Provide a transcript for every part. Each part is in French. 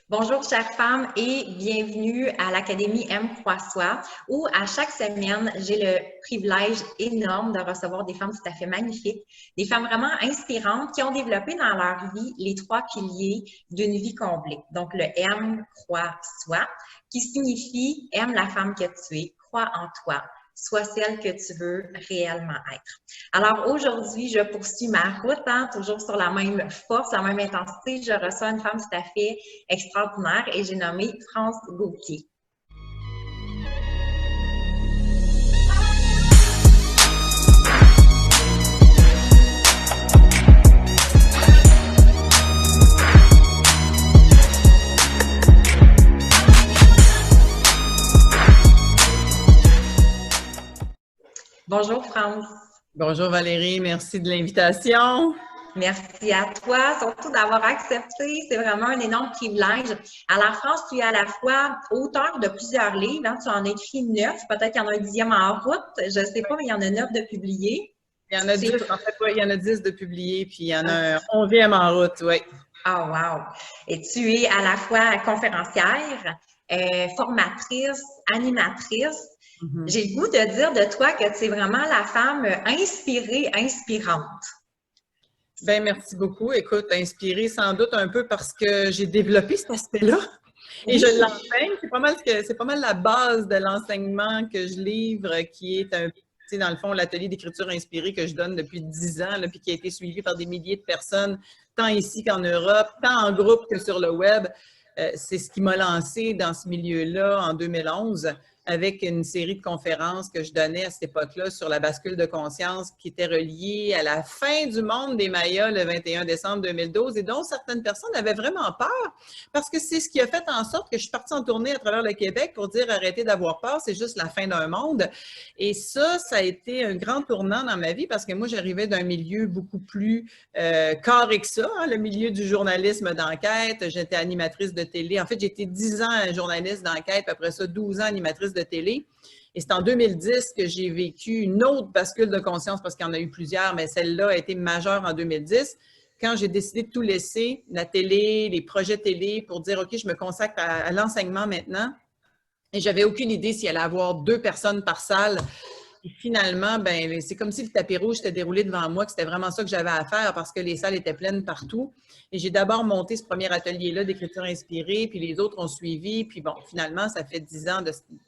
Bonjour chères femmes et bienvenue à l'Académie M. Croix-Soi où à chaque semaine, j'ai le privilège énorme de recevoir des femmes tout à fait magnifiques, des femmes vraiment inspirantes qui ont développé dans leur vie les trois piliers d'une vie comblée. Donc le M. Croix-Soi qui signifie « Aime la femme que tu es, crois en toi ». Sois celle que tu veux réellement être. Alors aujourd'hui, je poursuis ma route, toujours sur la même force, la même intensité. Je reçois une femme tout à fait extraordinaire et j'ai nommé France Gauthier. Bonjour France. Bonjour Valérie, merci de l'invitation. Merci à toi, surtout d'avoir accepté. C'est vraiment un énorme privilège. Alors France, tu es à la fois auteur de plusieurs livres. Tu en as écrit 9, peut-être qu'il y en a un 10e en route. Je ne sais pas, mais il y en a 9 de publiés. Il y en a 10, en fait, oui, il y en a 10 de publiés, puis il y en a un 11e en route, oui. Oh, wow! Et tu es à la fois conférencière, formatrice, animatrice. J'ai le goût de dire de toi que tu es vraiment la femme inspirée, inspirante. Bien, merci beaucoup. Écoute, inspirée sans doute un peu parce que j'ai développé cet aspect-là et je l'enseigne. C'est pas mal la base de l'enseignement que je livre, qui est dans le fond, l'atelier d'écriture inspirée que je donne depuis 10 ans, là, puis qui a été suivi par des milliers de personnes, tant ici qu'en Europe, tant en groupe que sur le web. C'est ce qui m'a lancé dans ce milieu-là en 2011 avec une série de conférences que je donnais à cette époque-là sur la bascule de conscience qui était reliée à la fin du monde des Mayas le 21 décembre 2012 et dont certaines personnes avaient vraiment peur parce que c'est ce qui a fait en sorte que je suis partie en tournée à travers le Québec pour dire arrêtez d'avoir peur, c'est juste la fin d'un monde. Et ça a été un grand tournant dans ma vie parce que moi, j'arrivais d'un milieu beaucoup plus carré que ça, le milieu du journalisme d'enquête. J'étais animatrice de télé. En fait, j'ai été 10 ans journaliste d'enquête, puis après ça, 12 ans animatrice de télé. Et c'est en 2010 que j'ai vécu une autre bascule de conscience, parce qu'il y en a eu plusieurs, mais celle-là a été majeure en 2010, quand j'ai décidé de tout laisser, la télé, les projets télé, pour dire, OK, je me consacre à l'enseignement maintenant. Et j'avais aucune idée s'il allait y avoir 2 personnes par salle. Et finalement, ben, c'est comme si le tapis rouge s'était déroulé devant moi, que c'était vraiment ça que j'avais à faire parce que les salles étaient pleines partout. Et j'ai d'abord monté ce premier atelier-là d'écriture inspirée, puis les autres ont suivi. Puis bon, finalement, ça fait 10 ans,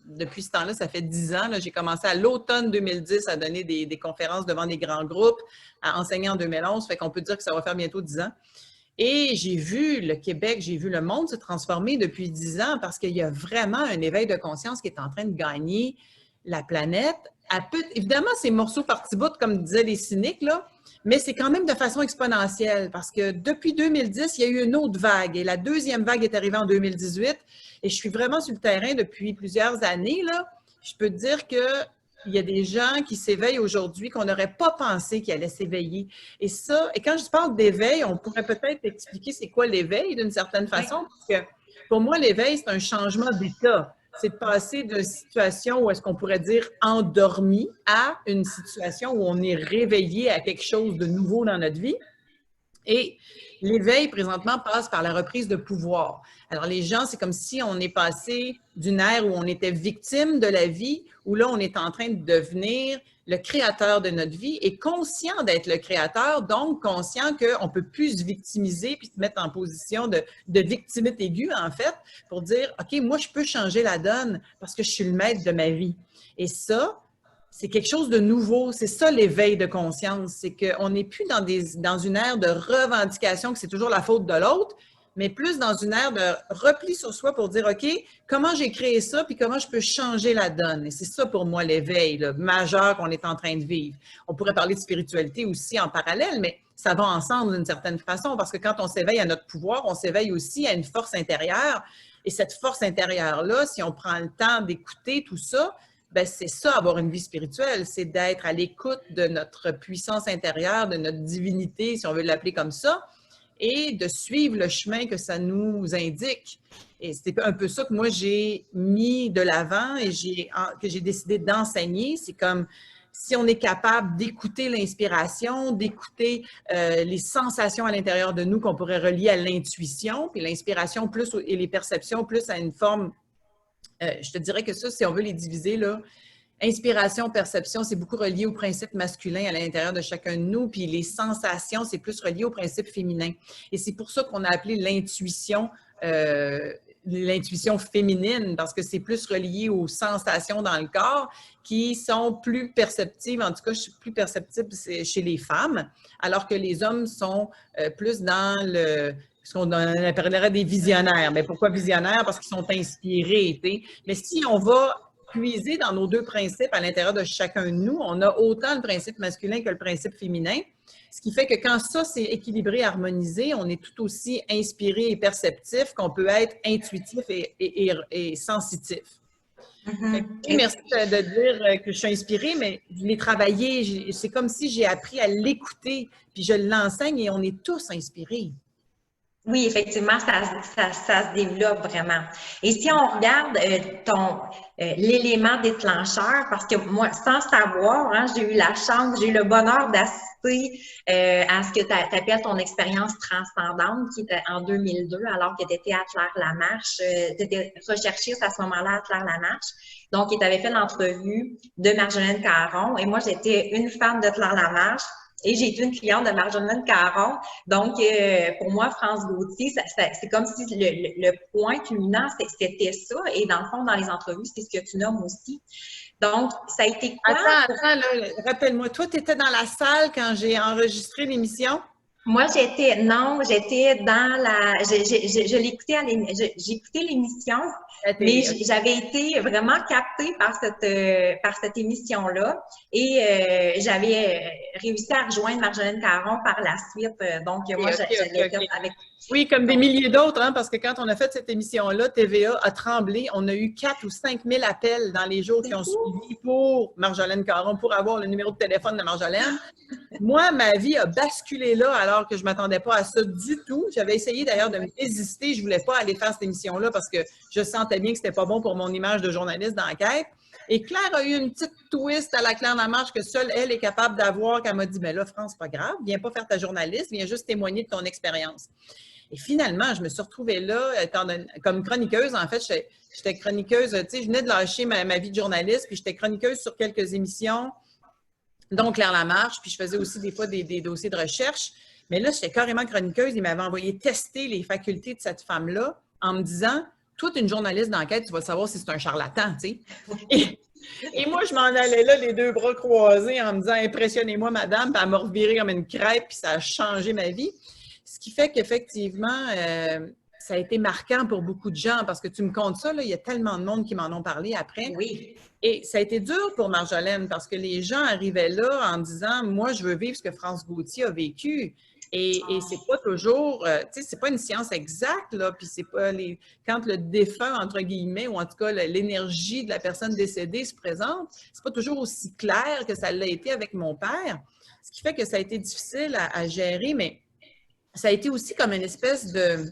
depuis ce temps-là, ça fait 10 ans. J'ai commencé à l'automne 2010 à donner des conférences devant des grands groupes, à enseigner en 2011. Fait qu'on peut dire que ça va faire bientôt 10 ans. Et j'ai vu le Québec, j'ai vu le monde se transformer depuis 10 ans parce qu'il y a vraiment un éveil de conscience qui est en train de gagner la planète. Évidemment, c'est morceau par petit bout, comme disaient les cyniques, là, mais c'est quand même de façon exponentielle parce que depuis 2010, il y a eu une autre vague et la deuxième vague est arrivée en 2018 et je suis vraiment sur le terrain depuis plusieurs années, là. Je peux te dire que il y a des gens qui s'éveillent aujourd'hui qu'on n'aurait pas pensé qu'ils allaient s'éveiller. Et quand je parle d'éveil, on pourrait peut-être expliquer c'est quoi l'éveil d'une certaine façon, parce que pour moi, l'éveil, c'est un changement d'état. C'est de passer d'une situation où est-ce qu'on pourrait dire endormi à une situation où on est réveillé à quelque chose de nouveau dans notre vie. Et l'éveil, présentement, passe par la reprise de pouvoir. Alors, les gens, c'est comme si on est passé d'une ère où on était victime de la vie, où là, on est en train de devenir le créateur de notre vie et conscient d'être le créateur, donc conscient qu'on ne peut plus se victimiser puis se mettre en position de victimite aiguë, en fait, pour dire, OK, moi, je peux changer la donne parce que je suis le maître de ma vie. Et ça, c'est quelque chose de nouveau. C'est ça l'éveil de conscience. C'est qu'on n'est plus dans une ère de revendication que c'est toujours la faute de l'autre, mais plus dans une ère de repli sur soi pour dire, OK, comment j'ai créé ça, puis comment je peux changer la donne. Et c'est ça pour moi l'éveil majeur qu'on est en train de vivre. On pourrait parler de spiritualité aussi en parallèle, mais ça va ensemble d'une certaine façon, parce que quand on s'éveille à notre pouvoir, on s'éveille aussi à une force intérieure. Et cette force intérieure-là, si on prend le temps d'écouter tout ça, ben c'est ça, avoir une vie spirituelle, c'est d'être à l'écoute de notre puissance intérieure, de notre divinité, si on veut l'appeler comme ça, et de suivre le chemin que ça nous indique. Et c'est un peu ça que moi, j'ai mis de l'avant et que j'ai décidé d'enseigner. C'est comme, si on est capable d'écouter l'inspiration, d'écouter les sensations à l'intérieur de nous qu'on pourrait relier à l'intuition, puis l'inspiration plus et les perceptions plus à une forme, je te dirais que ça, si on veut les diviser, là, inspiration, perception, c'est beaucoup relié au principe masculin à l'intérieur de chacun de nous, puis les sensations, c'est plus relié au principe féminin. Et c'est pour ça qu'on a appelé l'intuition féminine, parce que c'est plus relié aux sensations dans le corps qui sont plus perceptives, en tout cas plus perceptibles chez les femmes, alors que les hommes sont plus dans ce qu'on appellerait des visionnaires. Mais pourquoi visionnaires? Parce qu'ils sont inspirés. T'sais. Mais si on va puiser dans nos deux principes à l'intérieur de chacun de nous, on a autant le principe masculin que le principe féminin, ce qui fait que quand ça, c'est équilibré, harmonisé, on est tout aussi inspiré et perceptif qu'on peut être intuitif et sensitif. Merci de dire que je suis inspirée, mais je l'ai travaillé, c'est comme si j'ai appris à l'écouter, puis je l'enseigne et on est tous inspirés. Oui, effectivement, ça se développe vraiment. Et si on regarde l'élément déclencheur, parce que moi, sans savoir, hein, j'ai eu la chance, j'ai eu le bonheur d'assister à ce que tu appelles ton expérience transcendante, qui était en 2002, alors que tu étais à Claire-Lamarche. Tu étais recherchiste à ce moment-là à Claire-Lamarche. Donc, tu avais fait l'entrevue de Marjolaine Caron. Et moi, j'étais une fan de Claire-Lamarche. Et j'ai été une cliente de Marjolaine Caron. Donc, pour moi, France Gauthier, c'est comme si le point culminant, c'était ça. Et dans le fond, dans les entrevues, c'est ce que tu nommes aussi. Donc, ça a été quoi? Attends, là, rappelle-moi, toi, tu étais dans la salle quand j'ai enregistré l'émission? Moi, j'étais dans la, j'écoutais l'émission, mais j'avais été vraiment captée par cette émission-là et j'avais réussi à rejoindre Marjolaine Caron par la suite. Donc, moi, j'allais avec... Oui, comme des milliers d'autres, hein, parce que quand on a fait cette émission-là, TVA a tremblé. On a eu 4 ou 5 000 appels dans les jours qui ont suivi pour Marjolaine Caron, pour avoir le numéro de téléphone de Marjolaine. Moi, ma vie a basculé là alors que je ne m'attendais pas à ça du tout. J'avais essayé d'ailleurs de me résister. Je ne voulais pas aller faire cette émission-là parce que je sentais bien que ce n'était pas bon pour mon image de journaliste d'enquête. Et Claire a eu une petite twist à la Claire-Lamarche que seule elle est capable d'avoir, qu'elle m'a dit « Mais là, France, c'est pas grave, viens pas faire ta journaliste, viens juste témoigner de ton expérience. » Et finalement, je me suis retrouvée là, comme chroniqueuse. En fait, j'étais chroniqueuse, tu sais, je venais de lâcher ma vie de journaliste, puis j'étais chroniqueuse sur quelques émissions, dont Claire-Lamarche, puis je faisais aussi des fois des dossiers de recherche. Mais là, j'étais carrément chroniqueuse. Il m'avait envoyé tester les facultés de cette femme-là en me disant « Toi, tu es une journaliste d'enquête, tu vas savoir si c'est un charlatan, tu sais. » Et moi, je m'en allais là, les deux bras croisés, en me disant « Impressionnez-moi, madame », puis elle m'a reviré comme une crêpe, puis ça a changé ma vie. Ce qui fait qu'effectivement, ça a été marquant pour beaucoup de gens, parce que tu me comptes ça, là, il y a tellement de monde qui m'en ont parlé après. Oui. Et ça a été dur pour Marjolaine, parce que les gens arrivaient là en disant « Moi, je veux vivre ce que France Gauthier a vécu. » Et c'est pas toujours, tu sais, c'est pas une science exacte, là, puis c'est pas quand le défunt, entre guillemets, ou en tout cas l'énergie de la personne décédée se présente, c'est pas toujours aussi clair que ça l'a été avec mon père, ce qui fait que ça a été difficile à gérer, mais ça a été aussi comme une espèce de,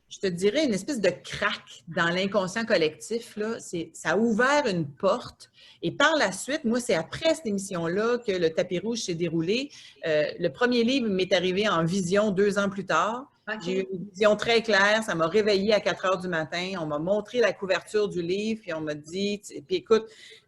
je te dirais, une espèce de crack dans l'inconscient collectif, là. Ça a ouvert une porte. Et par la suite, moi, c'est après cette émission-là que le tapis rouge s'est déroulé. Le premier livre m'est arrivé en vision 2 ans plus tard. Okay. J'ai eu une vision très claire. Ça m'a réveillée à 4 heures du matin. On m'a montré la couverture du livre, puis on m'a dit, puis écoute,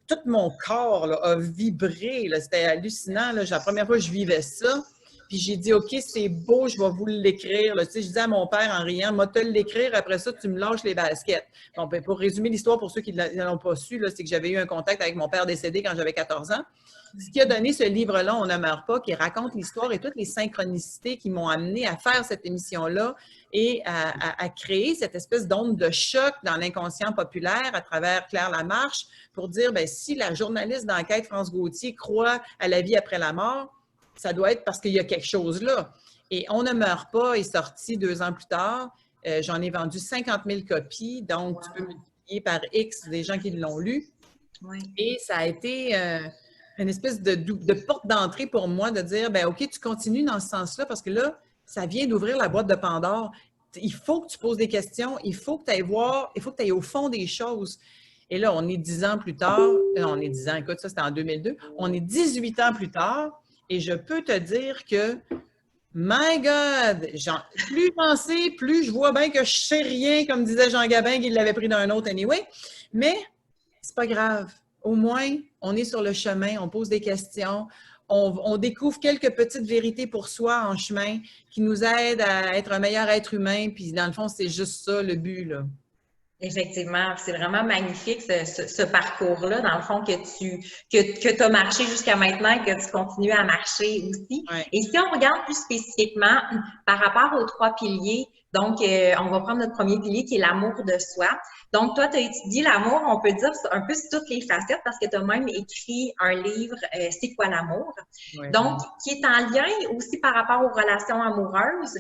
tout mon corps là, a vibré. C'était hallucinant. Là. La première fois que je vivais ça. Puis j'ai dit, OK, c'est beau, je vais vous l'écrire. Tu sais, je disais à mon père en riant, moi, te l'écrire, après ça, tu me lâches les baskets. Bon, ben, pour résumer l'histoire, pour ceux qui ne l'ont pas su, c'est que j'avais eu un contact avec mon père décédé quand j'avais 14 ans. Ce qui a donné ce livre-là, On ne meurt pas, qui raconte l'histoire et toutes les synchronicités qui m'ont amené à faire cette émission-là et à créer cette espèce d'onde de choc dans l'inconscient populaire à travers Claire-Lamarche pour dire, bien, si la journaliste d'enquête France Gauthier croit à la vie après la mort, ça doit être parce qu'il y a quelque chose là. Et On ne meurt pas est sorti 2 ans plus tard. J'en ai vendu 50 000 copies, donc tu peux multiplier par X des gens qui l'ont lu. Oui. Et ça a été une espèce de porte d'entrée pour moi de dire, ben OK, tu continues dans ce sens-là parce que là, ça vient d'ouvrir la boîte de Pandore. Il faut que tu poses des questions, il faut que tu ailles voir, il faut que tu ailles au fond des choses. Et là, on est 10 ans plus tard, on est 10 ans, écoute, ça c'était en 2002, on est 18 ans plus tard, et je peux te dire que, my God, plus j'en sais, plus je vois bien que je sais rien, comme disait Jean Gabin, qu'il l'avait pris d'un autre anyway, mais c'est pas grave. Au moins, on est sur le chemin, on pose des questions, on découvre quelques petites vérités pour soi en chemin qui nous aident à être un meilleur être humain, puis dans le fond, c'est juste ça le but, là. Effectivement, c'est vraiment magnifique ce parcours-là, dans le fond, que tu as marché jusqu'à maintenant et que tu continues à marcher aussi. Ouais. Et si on regarde plus spécifiquement par rapport aux 3 piliers, donc on va prendre notre premier pilier qui est l'amour de soi. Donc, toi, tu as étudié l'amour, on peut dire un peu sur toutes les facettes parce que tu as même écrit un livre, C'est quoi l'amour? Ouais. Donc, qui est en lien aussi par rapport aux relations amoureuses.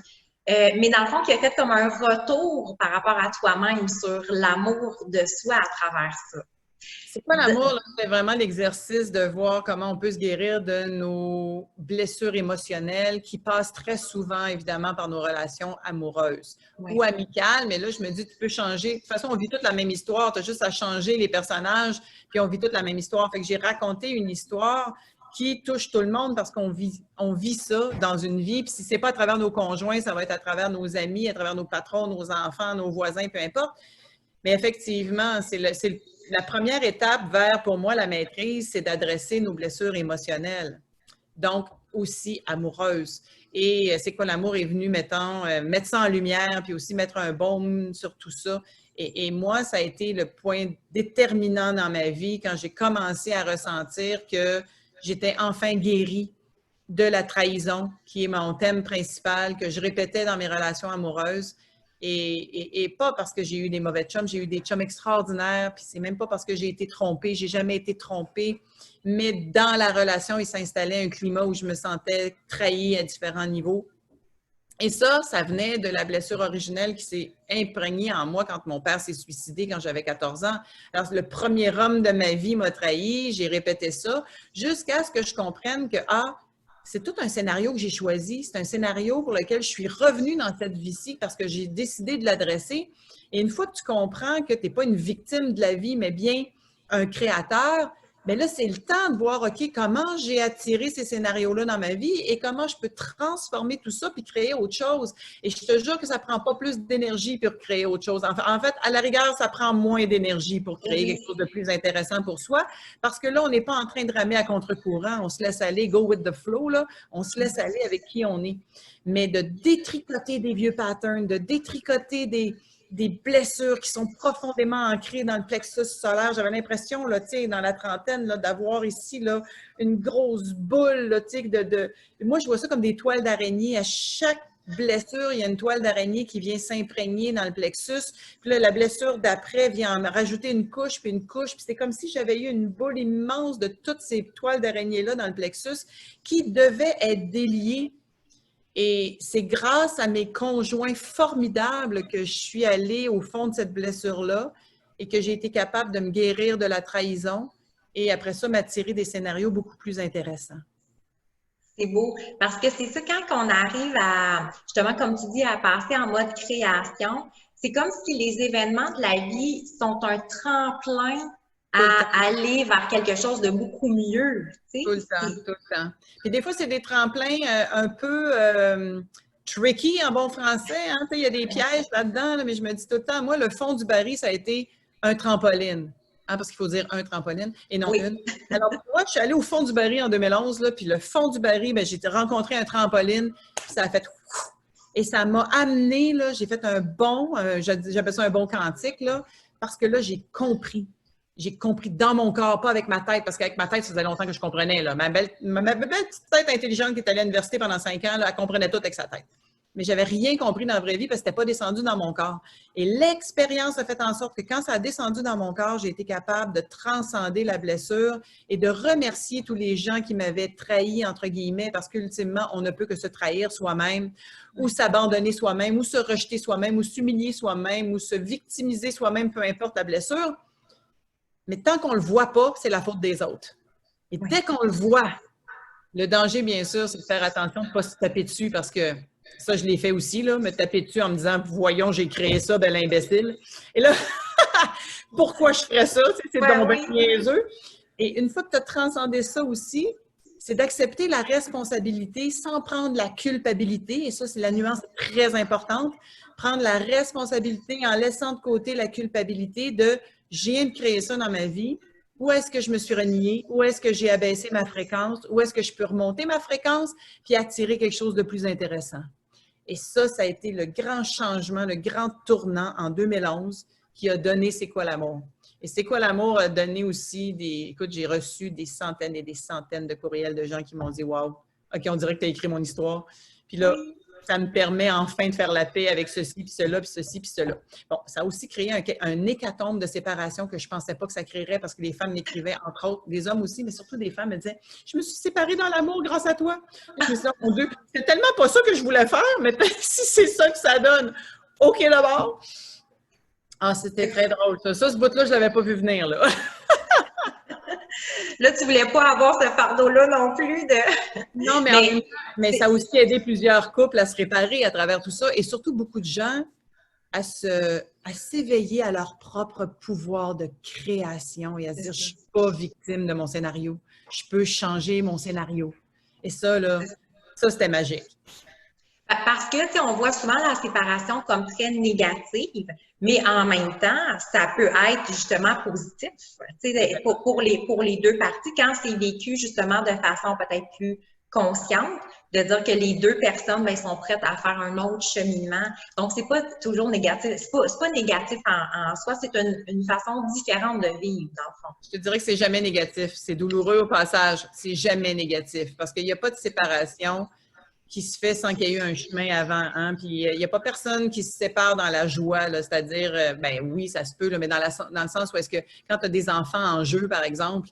Mais dans le fond, qui a fait comme un retour par rapport à toi-même sur l'amour de soi à travers ça. C'est pas l'amour, là, c'est vraiment l'exercice de voir comment on peut se guérir de nos blessures émotionnelles qui passent très souvent, évidemment, par nos relations amoureuses ou amicales. Mais là, je me dis, tu peux changer. De toute façon, on vit toute la même histoire. Tu as juste à changer les personnages, puis on vit toute la même histoire. Fait que j'ai raconté une histoire qui touche tout le monde parce qu'on vit ça dans une vie. Puis si c'est pas à travers nos conjoints, ça va être à travers nos amis, à travers nos patrons, nos enfants, nos voisins, peu importe. Mais effectivement, c'est la première étape vers, pour moi, la maîtrise, c'est d'adresser nos blessures émotionnelles. Donc, aussi amoureuses. Et c'est quoi l'amour est venu, mettons, mettre ça en lumière, puis aussi mettre un baume sur tout ça. Et moi, ça a été le point déterminant dans ma vie quand j'ai commencé à ressentir que j'étais enfin guérie de la trahison, qui est mon thème principal, que je répétais dans mes relations amoureuses. Et pas parce que j'ai eu des mauvais chums, j'ai eu des chums extraordinaires, puis c'est même pas parce que j'ai été trompée, j'ai jamais été trompée, mais dans la relation, il s'installait un climat où je me sentais trahie à différents niveaux. Et ça venait de la blessure originelle qui s'est imprégnée en moi quand mon père s'est suicidé quand j'avais 14 ans. Alors, le premier homme de ma vie m'a trahi, j'ai répété ça, jusqu'à ce que je comprenne que, c'est tout un scénario que j'ai choisi. C'est un scénario pour lequel je suis revenue dans cette vie-ci parce que j'ai décidé de l'adresser. Et une fois que tu comprends que tu n'es pas une victime de la vie, mais bien un créateur, bien là, c'est le temps de voir, OK, comment j'ai attiré ces scénarios-là dans ma vie et comment je peux transformer tout ça puis créer autre chose. Et je te jure que ça ne prend pas plus d'énergie pour créer autre chose. En fait, à la rigueur, ça prend moins d'énergie pour créer quelque chose de plus intéressant pour soi parce que là, on n'est pas en train de ramer à contre-courant. On se laisse aller, go with the flow, là. On se laisse aller avec qui on est. Mais de détricoter des vieux patterns, de détricoter des blessures qui sont profondément ancrées dans le plexus solaire. J'avais l'impression, là, dans la trentaine, là, d'avoir ici là, une grosse boule. Là, Moi, je vois ça comme des toiles d'araignée. À chaque blessure, il y a une toile d'araignée qui vient s'imprégner dans le plexus. Puis là, la blessure d'après vient en rajouter une couche, puis une couche. Puis c'est comme si j'avais eu une boule immense de toutes ces toiles d'araignée-là dans le plexus qui devaient être déliées. Et c'est grâce à mes conjoints formidables que je suis allée au fond de cette blessure-là et que j'ai été capable de me guérir de la trahison et après ça, m'attirer des scénarios beaucoup plus intéressants. C'est beau, parce que c'est ça, quand on arrive à, justement, comme tu dis, à passer en mode création, c'est comme si les événements de la vie sont un tremplin à aller vers quelque chose de beaucoup mieux. Tu sais? Tout le temps, tout le temps. Puis des fois, c'est des tremplins un peu tricky en bon français. Hein? Il y a des pièges là-dedans, là, mais je me dis tout le temps, moi, le fond du baril, ça a été un trampoline. Hein, parce qu'il faut dire un trampoline et non une. Alors, moi, je suis allée au fond du baril en 2011, là, puis le fond du baril, ben, j'ai rencontré un trampoline, puis ça a fait... Et ça m'a amené, là, j'ai fait un bond, j'appelle ça un bond quantique, là, parce que là, j'ai compris. J'ai compris dans mon corps, pas avec ma tête, parce qu'avec ma tête, ça faisait longtemps que je comprenais. Là. Ma belle petite tête intelligente qui est allée à l'université pendant 5 ans, là, elle comprenait tout avec sa tête. Mais j'avais rien compris dans la vraie vie parce que c'était pas descendu dans mon corps. Et l'expérience a fait en sorte que quand ça a descendu dans mon corps, j'ai été capable de transcender la blessure et de remercier tous les gens qui m'avaient trahi, entre guillemets, parce qu'ultimement, on ne peut que se trahir soi-même ou s'abandonner soi-même ou se rejeter soi-même ou s'humilier soi-même ou se victimiser soi-même, peu importe la blessure. Mais tant qu'on ne le voit pas, c'est la faute des autres. Et dès qu'on le voit, le danger, bien sûr, c'est de faire attention de ne pas se taper dessus parce que ça, je l'ai fait aussi, là, me taper dessus en me disant « Voyons, j'ai créé ça, bel imbécile. » Et là, Pourquoi je ferais ça? Tu sais, c'est Ouais, donc bien oui. niaiseux. Et une fois que tu as transcendé ça aussi, c'est d'accepter la responsabilité sans prendre la culpabilité. Et ça, c'est la nuance très importante. Prendre la responsabilité en laissant de côté la culpabilité de je viens de créer ça dans ma vie. Où est-ce que je me suis reniée? Où est-ce que j'ai abaissé ma fréquence? Où est-ce que je peux remonter ma fréquence puis attirer quelque chose de plus intéressant? Et ça a été le grand changement, le grand tournant en 2011 qui a donné C'est quoi l'amour? Et C'est quoi l'amour a donné aussi des... Écoute, j'ai reçu des centaines et des centaines de courriels de gens qui m'ont dit « Wow, OK, on dirait que tu as écrit mon histoire. » Puis là, Oui. ça me permet enfin de faire la paix avec ceci, puis cela, puis ceci, puis cela. Bon, ça a aussi créé un hécatombe de séparation que je ne pensais pas que ça créerait parce que les femmes m'écrivaient, entre autres, des hommes aussi, mais surtout des femmes me disaient « Je me suis séparée dans l'amour grâce à toi. » Je me suis dit « Oh mon Dieu, c'est tellement pas ça que je voulais faire, mais si c'est ça que ça donne, OK d'abord. » Ah, c'était très drôle, ça. Ça, ce bout-là, je ne l'avais pas vu venir, là. Là, tu voulais pas avoir ce fardeau-là non plus de... Non, mais, Mais mais ça a aussi aidé plusieurs couples à se réparer à travers tout ça et surtout beaucoup de gens à s'éveiller à leur propre pouvoir de création et à se dire, je ne suis pas victime de mon scénario. Je peux changer mon scénario. Et ça, là, ça, c'était magique. parce que, tu sais, on voit souvent la séparation comme très négative, mais en même temps, ça peut être justement positif, tu sais, pour les deux parties, quand c'est vécu justement de façon peut-être plus consciente, de dire que les deux personnes ben, sont prêtes à faire un autre cheminement. Donc, c'est pas toujours négatif. C'est pas négatif en soi, c'est une façon différente de vivre, dans le fond. Je te dirais que c'est jamais négatif. C'est douloureux au passage. C'est jamais négatif parce qu'il n'y a pas de séparation qui se fait sans qu'il y ait eu un chemin avant. Hein? Puis il n'y a pas personne qui se sépare dans la joie, c'est-à-dire, ben oui, ça se peut, là, mais dans le sens où est-ce que quand tu as des enfants en jeu, par exemple,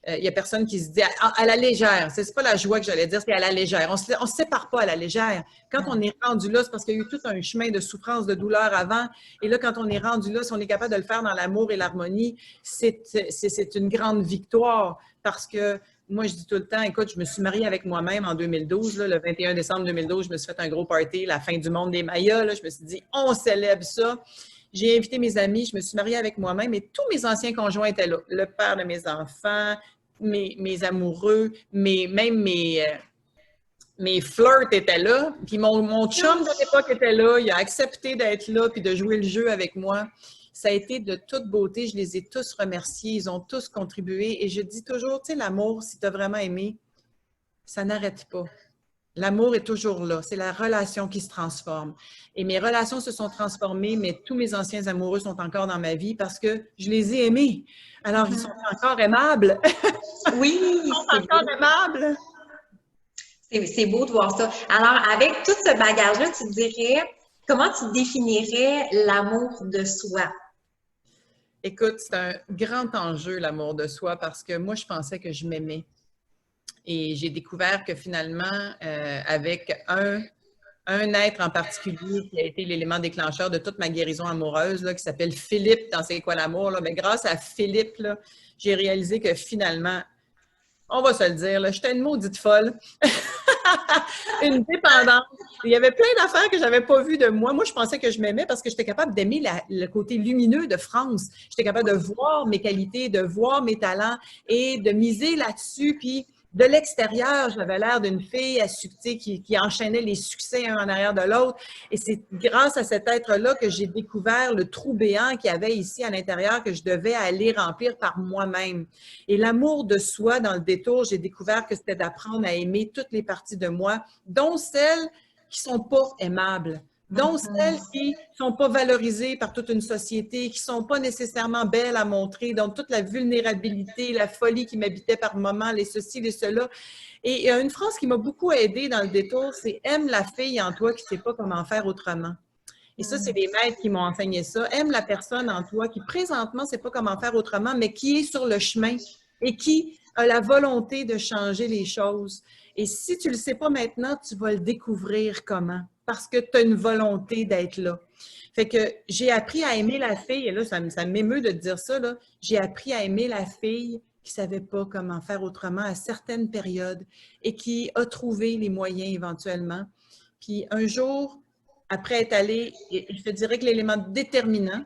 il n'y a personne qui se dit à la légère. C'est pas la joie que j'allais dire, c'est à la légère. On se sépare pas à la légère. Quand on est rendu là, c'est parce qu'il y a eu tout un chemin de souffrance, de douleur avant. Et là, quand on est rendu là, si on est capable de le faire dans l'amour et l'harmonie, c'est une grande victoire parce que moi, je dis tout le temps, écoute, je me suis mariée avec moi-même en 2012. Là, le 21 décembre 2012, je me suis fait un gros party, la fin du monde des Mayas. Là, je me suis dit, on célèbre ça. J'ai invité mes amis, je me suis mariée avec moi-même et tous mes anciens conjoints étaient là. Le père de mes enfants, mes amoureux, même mes flirts étaient là. Puis mon chum de l'époque était là. Il a accepté d'être là puis de jouer le jeu avec moi. Ça a été de toute beauté. Je les ai tous remerciés. Ils ont tous contribué. Et je dis toujours, tu sais, l'amour, si tu as vraiment aimé, ça n'arrête pas. L'amour est toujours là. C'est la relation qui se transforme. Et mes relations se sont transformées, mais tous mes anciens amoureux sont encore dans ma vie parce que je les ai aimés. Alors, ils sont encore aimables. Oui, Ils sont encore aimables. c'est beau de voir ça. Alors, avec tout ce bagage-là, tu dirais, comment tu définirais l'amour de soi? Écoute, c'est un grand enjeu, l'amour de soi, parce que moi, je pensais que je m'aimais. Et j'ai découvert que finalement, avec un être en particulier qui a été l'élément déclencheur de toute ma guérison amoureuse, là, qui s'appelle Philippe dans C'est quoi l'amour? Là. Mais grâce à Philippe, j'ai réalisé que finalement, on va se le dire, j'étais une maudite folle. Une dépendance. Il y avait plein d'affaires que je n'avais pas vues de moi. Moi, je pensais que je m'aimais parce que j'étais capable d'aimer le côté lumineux de France. J'étais capable de voir mes qualités, de voir mes talents et de miser là-dessus. Puis, de l'extérieur, j'avais l'air d'une fille qui enchaînait les succès un en arrière de l'autre. Et c'est grâce à cet être-là que j'ai découvert le trou béant qu'il y avait ici à l'intérieur que je devais aller remplir par moi-même. Et l'amour de soi, dans le détour, j'ai découvert que c'était d'apprendre à aimer toutes les parties de moi, dont celles qui ne sont pas aimables, dont celles qui ne sont pas valorisées par toute une société, qui ne sont pas nécessairement belles à montrer, dont toute la vulnérabilité, la folie qui m'habitait par moments, les ceci, les cela. Et une phrase qui m'a beaucoup aidée dans le détour, c'est « Aime la fille en toi qui ne sait pas comment faire autrement ». Et ça, c'est des maîtres qui m'ont enseigné ça. Aime la personne en toi qui, présentement, ne sait pas comment faire autrement, mais qui est sur le chemin et qui a la volonté de changer les choses. Et si tu ne le sais pas maintenant, tu vas le découvrir comment? Parce que tu as une volonté d'être là. Fait que j'ai appris à aimer la fille, et là, ça m'émeut de te dire ça, là. J'ai appris à aimer la fille qui ne savait pas comment faire autrement à certaines périodes et qui a trouvé les moyens éventuellement. Puis un jour, après être allée, je te dirais que l'élément déterminant,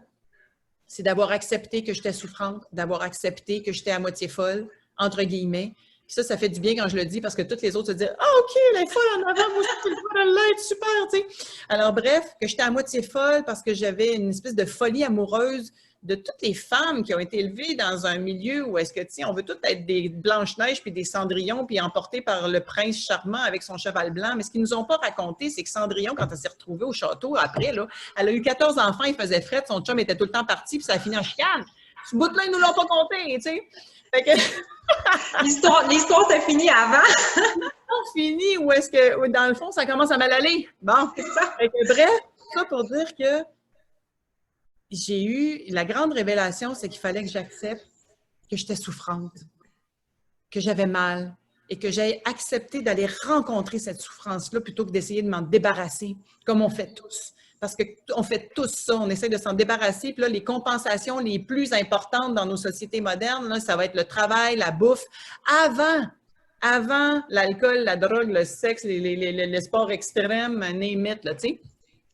c'est d'avoir accepté que j'étais souffrante, d'avoir accepté que j'étais à moitié folle, entre guillemets. Puis ça fait du bien quand je le dis parce que toutes les autres se disent « Ah, OK, elle est folle en avant, moi aussi, je suis folle, elle l'être, super! » tu sais. Alors bref, que j'étais à moitié folle parce que j'avais une espèce de folie amoureuse de toutes les femmes qui ont été élevées dans un milieu où est-ce que, tu sais, on veut toutes être des Blanche-Neige puis des Cendrillon puis emportées par le prince charmant avec son cheval blanc. Mais ce qu'ils nous ont pas raconté, c'est que Cendrillon, quand elle s'est retrouvée au château après, là, elle a eu 14 enfants, il faisait fret, son chum était tout le temps parti puis ça a fini en chicane. Ce bout-là, ils nous l'ont pas compté, tu sais. Fait que... L'histoire s'est finie avant. L'histoire finie où est-ce que, dans le fond, ça commence à mal aller. Bon. C'est ça. Fait que, bref, ça pour dire que j'ai eu la grande révélation, c'est qu'il fallait que j'accepte que j'étais souffrante, que j'avais mal et que j'aie accepté d'aller rencontrer cette souffrance-là plutôt que d'essayer de m'en débarrasser, comme on fait tous. Parce qu'on fait tous ça, on essaie de s'en débarrasser. Puis là, les compensations les plus importantes dans nos sociétés modernes, là, ça va être le travail, la bouffe. Avant l'alcool, la drogue, le sexe, les sports extrêmes, name it, là, tu sais.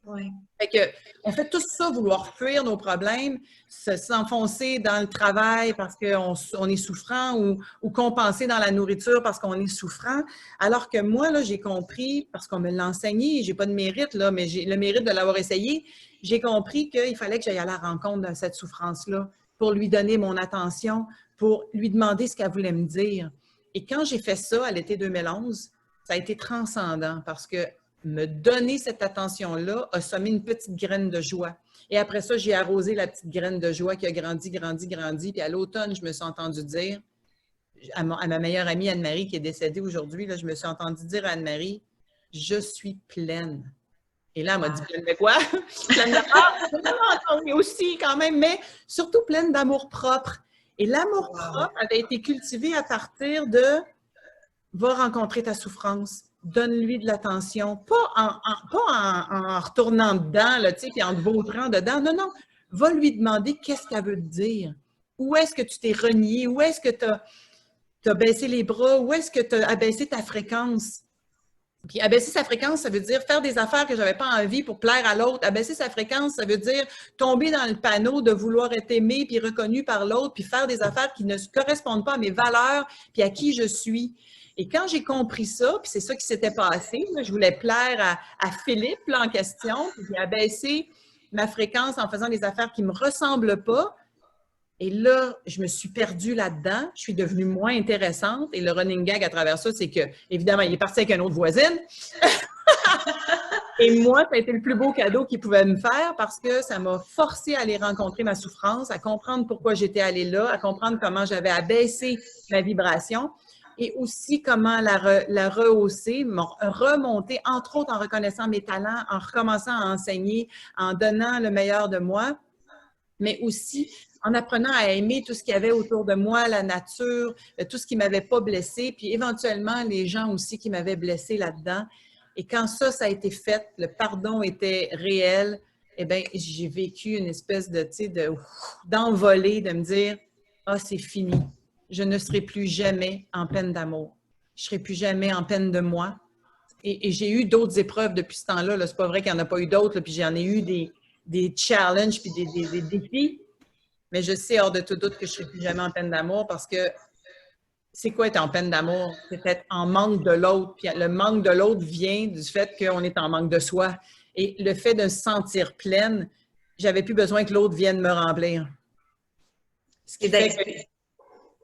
Oui. Fait que, on fait tout ça, vouloir fuir nos problèmes, s'enfoncer dans le travail parce qu'on est souffrant ou compenser dans la nourriture parce qu'on est souffrant. Alors que moi, là, j'ai compris, parce qu'on me l'a enseigné, j'ai pas de mérite, là, mais j'ai le mérite de l'avoir essayé, j'ai compris qu'il fallait que j'aille à la rencontre de cette souffrance-là pour lui donner mon attention, pour lui demander ce qu'elle voulait me dire. Et quand j'ai fait ça à l'été 2011, ça a été transcendant parce que me donner cette attention-là a semé une petite graine de joie. Et après ça, j'ai arrosé la petite graine de joie qui a grandi. Puis à l'automne, je me suis entendue dire, à ma meilleure amie Anne-Marie qui est décédée aujourd'hui, là, je me suis entendue dire à Anne-Marie, « Je suis pleine. » Et là, elle m'a dit, « Pleine de quoi? » Pleine de mais aussi quand même, mais surtout pleine d'amour-propre. Et l'amour-propre avait été cultivé à partir de « Va rencontrer ta souffrance. » Donne-lui de l'attention, pas en retournant dedans, là, tu sais, puis en te vautrant dedans. Non, non. Va lui demander qu'est-ce qu'elle veut te dire. Où est-ce que tu t'es renié? Où est-ce que tu as baissé les bras? Où est-ce que tu as abaissé ta fréquence? Puis abaisser sa fréquence, ça veut dire faire des affaires que je n'avais pas envie pour plaire à l'autre. Abaisser sa fréquence, ça veut dire tomber dans le panneau de vouloir être aimé puis reconnu par l'autre, puis faire des affaires qui ne correspondent pas à mes valeurs puis à qui je suis. Et quand j'ai compris ça, puis c'est ça qui s'était passé, là, je voulais plaire à Philippe là, en question, puis j'ai abaissé ma fréquence en faisant des affaires qui ne me ressemblent pas. Et là, je me suis perdue là-dedans. Je suis devenue moins intéressante. Et le running gag à travers ça, c'est que, évidemment, il est parti avec une autre voisine. Et moi, ça a été le plus beau cadeau qu'il pouvait me faire parce que ça m'a forcé à aller rencontrer ma souffrance, à comprendre pourquoi j'étais allée là, à comprendre comment j'avais abaissé ma vibration et aussi comment la rehausser, remonter, entre autres en reconnaissant mes talents, en recommençant à enseigner, en donnant le meilleur de moi, mais aussi en apprenant à aimer tout ce qu'il y avait autour de moi, la nature, tout ce qui ne m'avait pas blessée, puis éventuellement les gens aussi qui m'avaient blessée là-dedans. Et quand ça a été fait, le pardon était réel, eh bien, j'ai vécu une espèce de, tu sais, d'envolée, de me dire « Ah, c'est fini. Je ne serai plus jamais en peine d'amour. Je ne serai plus jamais en peine de moi. » Et j'ai eu d'autres épreuves depuis ce temps-là. Là. C'est pas vrai qu'il n'y en a pas eu d'autres, puis j'en ai eu des challenges puis des défis. Mais je sais hors de tout doute que je ne serai plus jamais en peine d'amour parce que c'est quoi être en peine d'amour? C'est être en manque de l'autre. Puis le manque de l'autre vient du fait qu'on est en manque de soi. Et le fait de se sentir pleine, j'avais plus besoin que l'autre vienne me remplir. Ce qui fait que...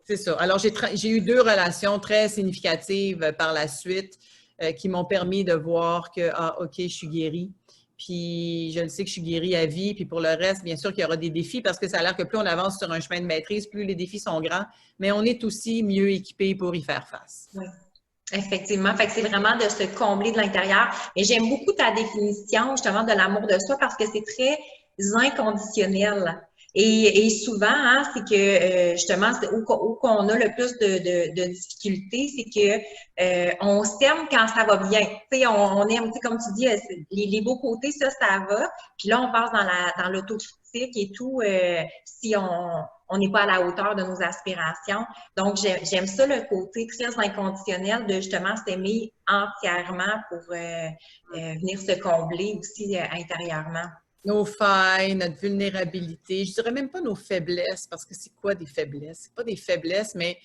C'est ça. Alors, j'ai eu 2 relations très significatives par la suite qui m'ont permis de voir que, ah, OK, je suis guérie. Puis, je le sais que je suis guérie à vie. Puis, pour le reste, bien sûr qu'il y aura des défis parce que ça a l'air que plus on avance sur un chemin de maîtrise, plus les défis sont grands. Mais on est aussi mieux équipé pour y faire face. Oui, effectivement. Fait que c'est vraiment de se combler de l'intérieur. Et j'aime beaucoup ta définition, justement, de l'amour de soi parce que c'est très inconditionnel. Et souvent, hein, c'est que justement, où qu'on a le plus de difficultés, c'est que on s'aime quand ça va bien. Tu sais, on aime, tu sais, comme tu dis, les beaux côtés, ça va. Puis là, on passe dans l'autocritique et tout, si on n'est pas à la hauteur de nos aspirations. Donc, j'aime ça, le côté très inconditionnel de justement s'aimer entièrement pour venir se combler aussi intérieurement. nos failles, notre vulnérabilité. Je dirais même pas nos faiblesses, parce que c'est quoi des faiblesses? C'est pas des faiblesses, mais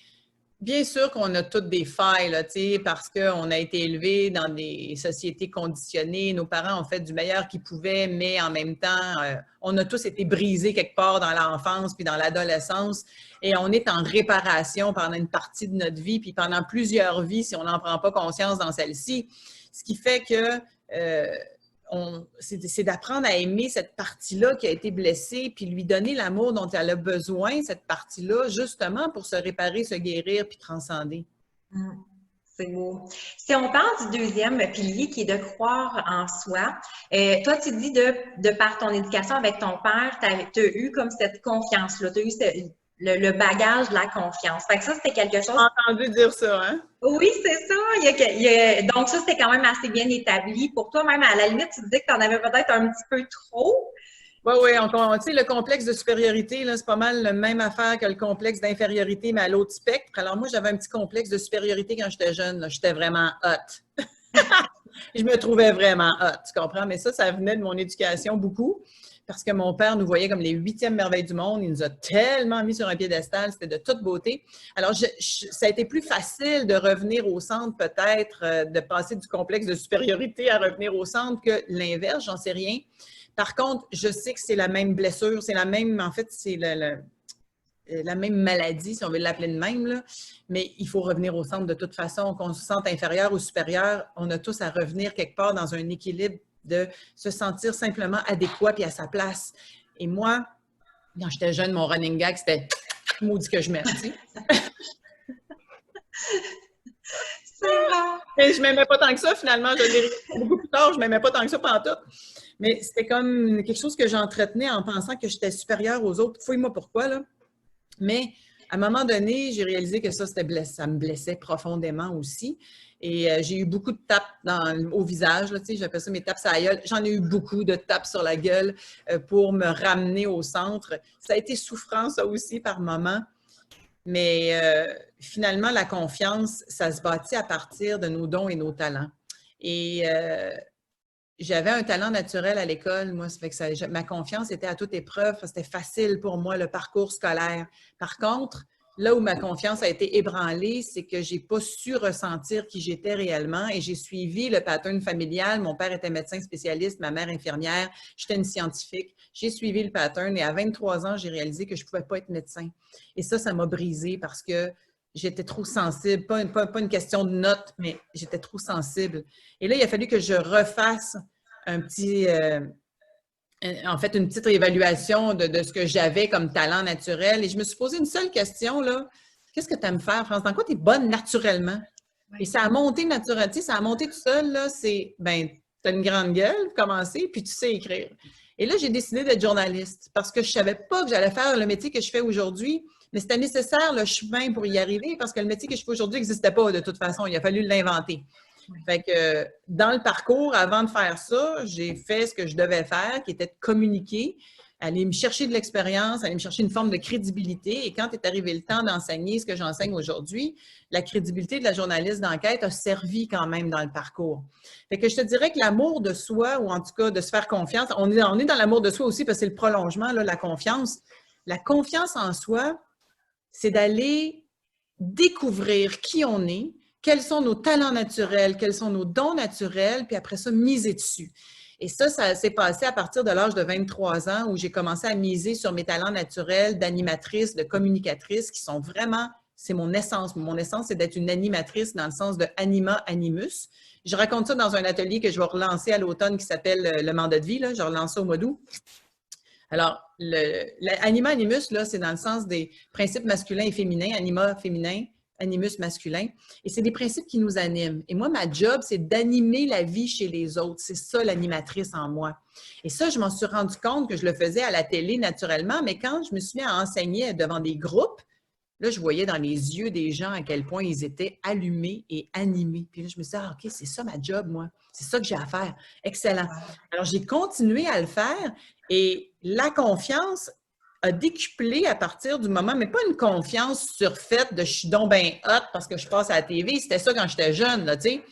bien sûr qu'on a toutes des failles, là, parce qu'on a été élevés dans des sociétés conditionnées. Nos parents ont fait du meilleur qu'ils pouvaient, mais en même temps, on a tous été brisés quelque part dans l'enfance puis dans l'adolescence. Et on est en réparation pendant une partie de notre vie, puis pendant plusieurs vies, si on n'en prend pas conscience dans celle-ci. Ce qui fait que c'est d'apprendre à aimer cette partie-là qui a été blessée, puis lui donner l'amour dont elle a besoin, cette partie-là, justement pour se réparer, se guérir, puis transcender. C'est beau. Si on parle du deuxième pilier qui est de croire en soi, toi, tu dis de par ton éducation avec ton père, tu as eu comme cette confiance-là, tu as eu le bagage de la confiance. Fait que ça, c'était quelque chose... J'ai entendu dire ça, hein? Oui, c'est ça. Donc, ça, c'était quand même assez bien établi. Pour toi, même à la limite, tu disais que tu en avais peut-être un petit peu trop. Oui, oui. Tu sais, le complexe de supériorité, c'est pas mal la même affaire que le complexe d'infériorité, mais à l'autre spectre. Alors, moi, j'avais un petit complexe de supériorité quand j'étais jeune. J'étais vraiment hot. Je me trouvais vraiment hot, tu comprends? Mais ça venait de mon éducation beaucoup. Parce que mon père nous voyait comme les 8e merveilles du monde. Il nous a tellement mis sur un piédestal, c'était de toute beauté. Alors, ça a été plus facile de revenir au centre, peut-être, de passer du complexe de supériorité à revenir au centre que l'inverse, j'en sais rien. Par contre, je sais que c'est la même blessure, c'est la même, en fait, c'est la même maladie, si on veut l'appeler de même, là. Mais il faut revenir au centre de toute façon, qu'on se sente inférieur ou supérieur, on a tous à revenir quelque part dans un équilibre de se sentir simplement adéquat puis à sa place. Et moi, quand j'étais jeune, mon running gag, c'était « maudit que je m'aime », tu sais. C'est vrai. Et je m'aimais pas tant que ça, finalement. Je l'ai réalisé beaucoup plus tard, je m'aimais pas tant que ça pantoute. Mais c'était comme quelque chose que j'entretenais en pensant que j'étais supérieure aux autres. Fouille-moi pourquoi, là. Mais à un moment donné, j'ai réalisé que ça me blessait profondément aussi. Et j'ai eu beaucoup de tapes au visage, là, tu sais, j'appelle ça mes tapes sur la gueule. J'en ai eu beaucoup de tapes sur la gueule pour me ramener au centre. Ça a été souffrant, ça aussi, par moments. Mais finalement, la confiance, ça se bâtit à partir de nos dons et nos talents. Et j'avais un talent naturel à l'école, moi, ça fait que ma confiance était à toute épreuve, c'était facile pour moi, le parcours scolaire. Par contre, là où ma confiance a été ébranlée, c'est que j'ai pas su ressentir qui j'étais réellement et j'ai suivi le pattern familial. Mon père était médecin spécialiste, ma mère infirmière, j'étais une scientifique. J'ai suivi le pattern et à 23 ans, j'ai réalisé que je pouvais pas être médecin. Et ça m'a brisée parce que j'étais trop sensible, pas une question de notes, mais j'étais trop sensible. Et là, il a fallu que je refasse un petit, en fait, une petite évaluation de ce que j'avais comme talent naturel. Et je me suis posé une seule question, là. Qu'est-ce que tu aimes faire, France? Dans quoi tu es bonne naturellement? Et ça a monté naturellement, ça a monté tout seul, là. C'est, tu as une grande gueule, commencer, puis tu sais écrire. Et là, j'ai décidé d'être journaliste parce que je savais pas que j'allais faire le métier que je fais aujourd'hui. Mais c'était nécessaire le chemin pour y arriver parce que le métier que je fais aujourd'hui n'existait pas de toute façon. Il a fallu l'inventer. Fait que dans le parcours, avant de faire ça, j'ai fait ce que je devais faire, qui était de communiquer, aller me chercher de l'expérience, aller me chercher une forme de crédibilité. Et quand est arrivé le temps d'enseigner ce que j'enseigne aujourd'hui, la crédibilité de la journaliste d'enquête a servi quand même dans le parcours. Fait que je te dirais que l'amour de soi, ou en tout cas de se faire confiance, on est dans l'amour de soi aussi parce que c'est le prolongement, là, la confiance. La confiance en soi, c'est d'aller découvrir qui on est, quels sont nos talents naturels, quels sont nos dons naturels, puis après ça, miser dessus. Et ça s'est passé à partir de l'âge de 23 ans où j'ai commencé à miser sur mes talents naturels d'animatrice, de communicatrice, qui sont vraiment, c'est mon essence. Mon essence, c'est d'être une animatrice dans le sens de anima, animus. Je raconte ça dans un atelier que je vais relancer à l'automne qui s'appelle le mandat de vie. Là. Je relance ça au mois d'août. Alors, l'anima animus, là, c'est dans le sens des principes masculins et féminins, anima féminin, animus masculin. Et c'est des principes qui nous animent. Et moi, ma job, c'est d'animer la vie chez les autres. C'est ça l'animatrice en moi. Et ça, je m'en suis rendu compte que je le faisais à la télé naturellement, mais quand je me suis mis à enseigner devant des groupes, là, je voyais dans les yeux des gens à quel point ils étaient allumés et animés. Puis là, je me suis dit, ah, OK, c'est ça ma job, moi. C'est ça que j'ai à faire. Excellent. Alors, j'ai continué à le faire et la confiance a décuplé à partir du moment, mais pas une confiance surfaite de je suis donc bien hot parce que je passe à la TV. C'était ça quand j'étais jeune, là, tu sais.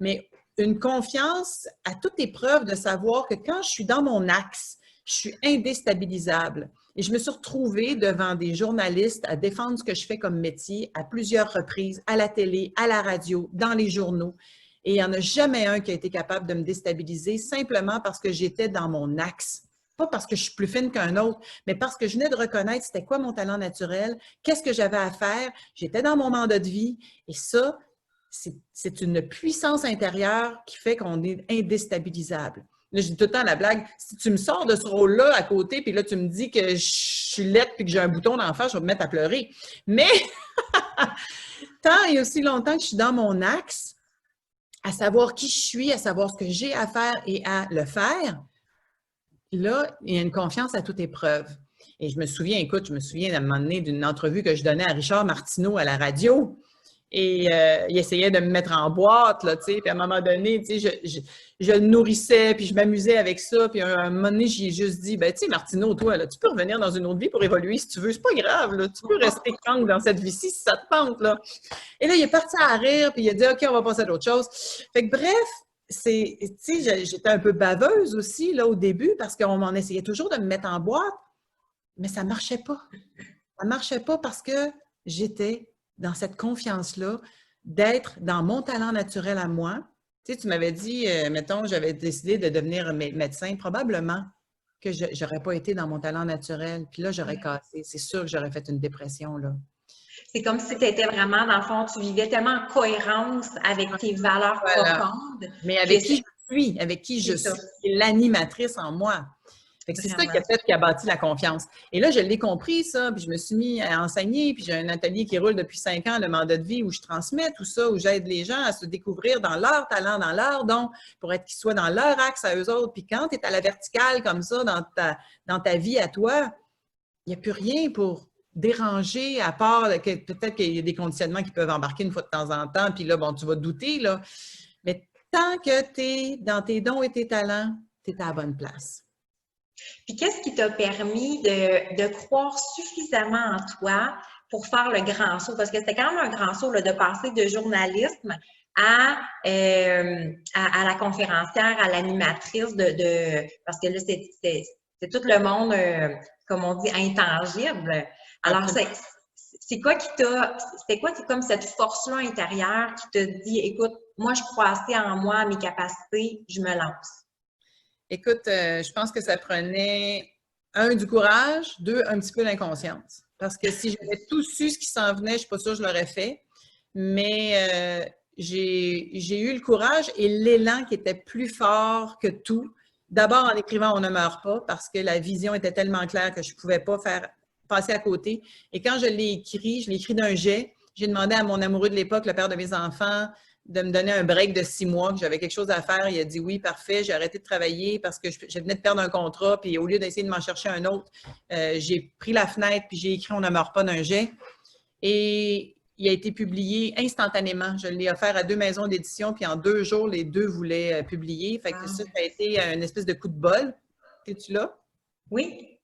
Mais une confiance à toute épreuve de savoir que quand je suis dans mon axe, je suis indéstabilisable. Et je me suis retrouvée devant des journalistes à défendre ce que je fais comme métier à plusieurs reprises, à la télé, à la radio, dans les journaux. Et il n'y en a jamais un qui a été capable de me déstabiliser simplement parce que j'étais dans mon axe. Pas parce que je suis plus fine qu'un autre, mais parce que je venais de reconnaître c'était quoi mon talent naturel, qu'est-ce que j'avais à faire, j'étais dans mon mandat de vie. Et ça, c'est une puissance intérieure qui fait qu'on est indéstabilisable. Là, je dis tout le temps la blague, si tu me sors de ce rôle-là à côté, puis là, tu me dis que je suis laide puis que j'ai un bouton d'en face, je vais me mettre à pleurer. Mais tant et aussi longtemps que je suis dans mon axe, à savoir qui je suis, à savoir ce que j'ai à faire et à le faire, là, il y a une confiance à toute épreuve. Et je me souviens à un moment donné d'une entrevue que je donnais à Richard Martineau à la radio. Et il essayait de me mettre en boîte, là, tu sais, puis à un moment donné, tu sais, je le nourrissais, puis je m'amusais avec ça, puis à un moment donné, j'ai juste dit, ben tu sais, Martineau, toi, là, tu peux revenir dans une autre vie pour évoluer si tu veux, c'est pas grave, là, tu peux rester crank dans cette vie-ci si ça te tente, là. Et là, il est parti à rire, puis il a dit, OK, on va passer à d'autres choses. Fait que bref, tu sais, j'étais un peu baveuse aussi, là, au début, parce qu'on m'en essayait toujours de me mettre en boîte, mais ça marchait pas. Ça marchait pas parce que j'étais dans cette confiance-là, d'être dans mon talent naturel à moi. Tu sais, tu m'avais dit, mettons, j'avais décidé de devenir médecin, probablement que je n'aurais pas été dans mon talent naturel. Puis là, j'aurais cassé. C'est sûr que j'aurais fait une dépression, là. C'est comme si tu étais vraiment, dans le fond, tu vivais tellement en cohérence avec tes valeurs profondes. Mais avec qui je suis, l'animatrice en moi. C'est ça qui a bâti la confiance. Et là, je l'ai compris, ça, puis je me suis mis à enseigner, puis j'ai un atelier qui roule depuis 5 ans, le mandat de vie, où je transmets tout ça, où j'aide les gens à se découvrir dans leur talent, dans leur don, pour être qu'ils soient dans leur axe à eux autres. Puis quand tu es à la verticale comme ça, dans ta vie à toi, il n'y a plus rien pour déranger, à part que peut-être qu'il y a des conditionnements qui peuvent embarquer une fois de temps en temps, puis là, bon, tu vas douter, là. Mais tant que tu es dans tes dons et tes talents, tu es à la bonne place. Puis qu'est-ce qui t'a permis de croire suffisamment en toi pour faire le grand saut? Parce que c'était quand même un grand saut là, de passer de journalisme à la conférencière, à l'animatrice parce que là, c'est tout le monde, comme on dit, intangible. Alors, c'était quoi comme cette force-là intérieure qui te dit, écoute, moi, je crois assez en moi, à mes capacités, je me lance? Écoute, je pense que ça prenait, 1, du courage, 2, un petit peu d'inconscience. Parce que si j'avais tout su ce qui s'en venait, je ne suis pas sûre que je l'aurais fait. Mais j'ai eu le courage et l'élan qui était plus fort que tout. D'abord, en écrivant « On ne meurt pas » parce que la vision était tellement claire que je ne pouvais pas passer à côté. Et quand je l'ai écrit d'un jet. J'ai demandé à mon amoureux de l'époque, le père de mes enfants, de me donner un break de 6 mois, que j'avais quelque chose à faire. Il a dit oui, parfait. J'ai arrêté de travailler parce que je venais de perdre un contrat. Puis au lieu d'essayer de m'en chercher un autre, j'ai pris la fenêtre puis j'ai écrit « On ne meurt pas » d'un jet. Et il a été publié instantanément. Je l'ai offert à 2 maisons d'édition, puis en 2 jours, les 2 voulaient publier. Fait que ça a été une espèce de coup de bol. Es-tu là? Oui.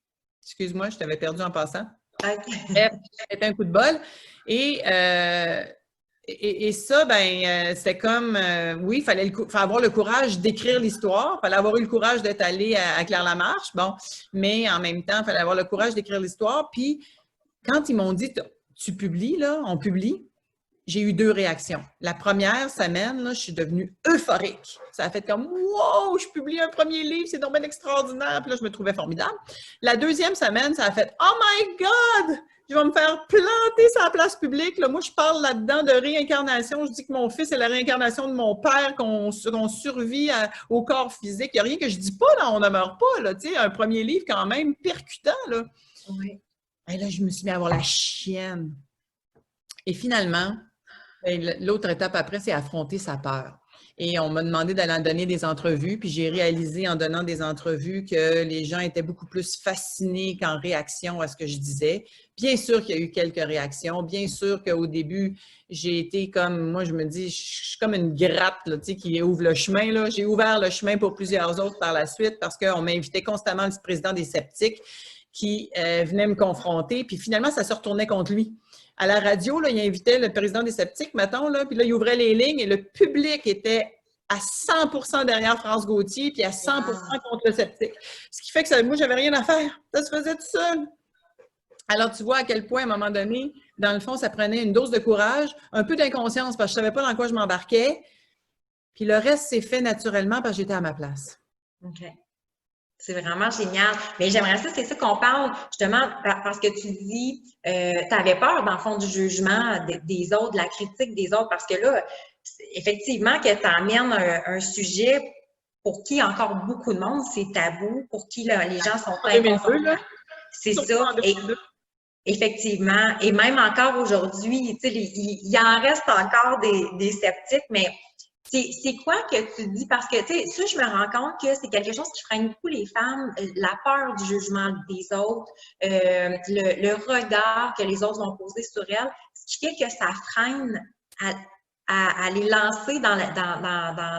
Excuse-moi, je t'avais perdu en passant. Okay. C'était un coup de bol. Et ça, c'est comme, oui, il fallait avoir le courage d'écrire l'histoire. Il fallait avoir eu le courage d'être allé à Claire-Lamarche. Bon, mais en même temps, il fallait avoir le courage d'écrire l'histoire. Puis, quand ils m'ont dit, tu publies, là, on publie, j'ai eu 2 réactions. La première semaine, là, je suis devenue euphorique. Ça a fait comme, wow, je publie un premier livre, c'est donc bien extraordinaire. Puis là, je me trouvais formidable. La deuxième semaine, ça a fait, oh my God! Je vais me faire planter sur la place publique. Là, moi, je parle là-dedans de réincarnation. Je dis que mon fils est la réincarnation de mon père, qu'on survit au corps physique. Il n'y a rien que je dis pas, là, on ne meurt pas. Là, un premier livre quand même percutant. Là. Oui. Et là, je me suis mis à avoir la chienne. Et finalement, l'autre étape après, c'est affronter sa peur. Et on m'a demandé d'aller donner des entrevues, puis j'ai réalisé en donnant des entrevues que les gens étaient beaucoup plus fascinés qu'en réaction à ce que je disais. Bien sûr qu'il y a eu quelques réactions. Bien sûr qu'au début, j'ai été comme, moi je me dis, je suis comme une gratte là, qui ouvre le chemin. Là. J'ai ouvert le chemin pour plusieurs autres par la suite parce qu'on m'invitait constamment le président des sceptiques qui venait me confronter, puis finalement, ça se retournait contre lui. À la radio, là, il invitait le président des sceptiques, mettons, là, puis là, il ouvrait les lignes et le public était à 100% derrière France Gauthier, puis à 100% Wow. contre le sceptique. Ce qui fait que ça, moi, j'avais rien à faire. Ça se faisait tout seul. Alors, tu vois à quel point, à un moment donné, dans le fond, ça prenait une dose de courage, un peu d'inconscience, parce que je ne savais pas dans quoi je m'embarquais. Puis le reste s'est fait naturellement parce que j'étais à ma place. OK. C'est vraiment génial. Mais j'aimerais ça, c'est ça qu'on parle, justement, parce que tu dis, tu avais peur, dans le fond, du jugement des autres, de la critique des autres, parce que là, effectivement, que tu amènes un sujet pour qui encore beaucoup de monde, c'est tabou, pour qui là, les gens sont En 2002, inconfortables. là, C'est surtout ça. en Et 2002. effectivement, et même encore aujourd'hui, tu sais, il en reste encore des sceptiques, mais c'est quoi que tu dis? Parce que, tu sais, ça, je me rends compte que c'est quelque chose qui freine beaucoup les femmes, la peur du jugement des autres, le regard que les autres vont poser sur elles, ce qui fait que ça freine à les lancer dans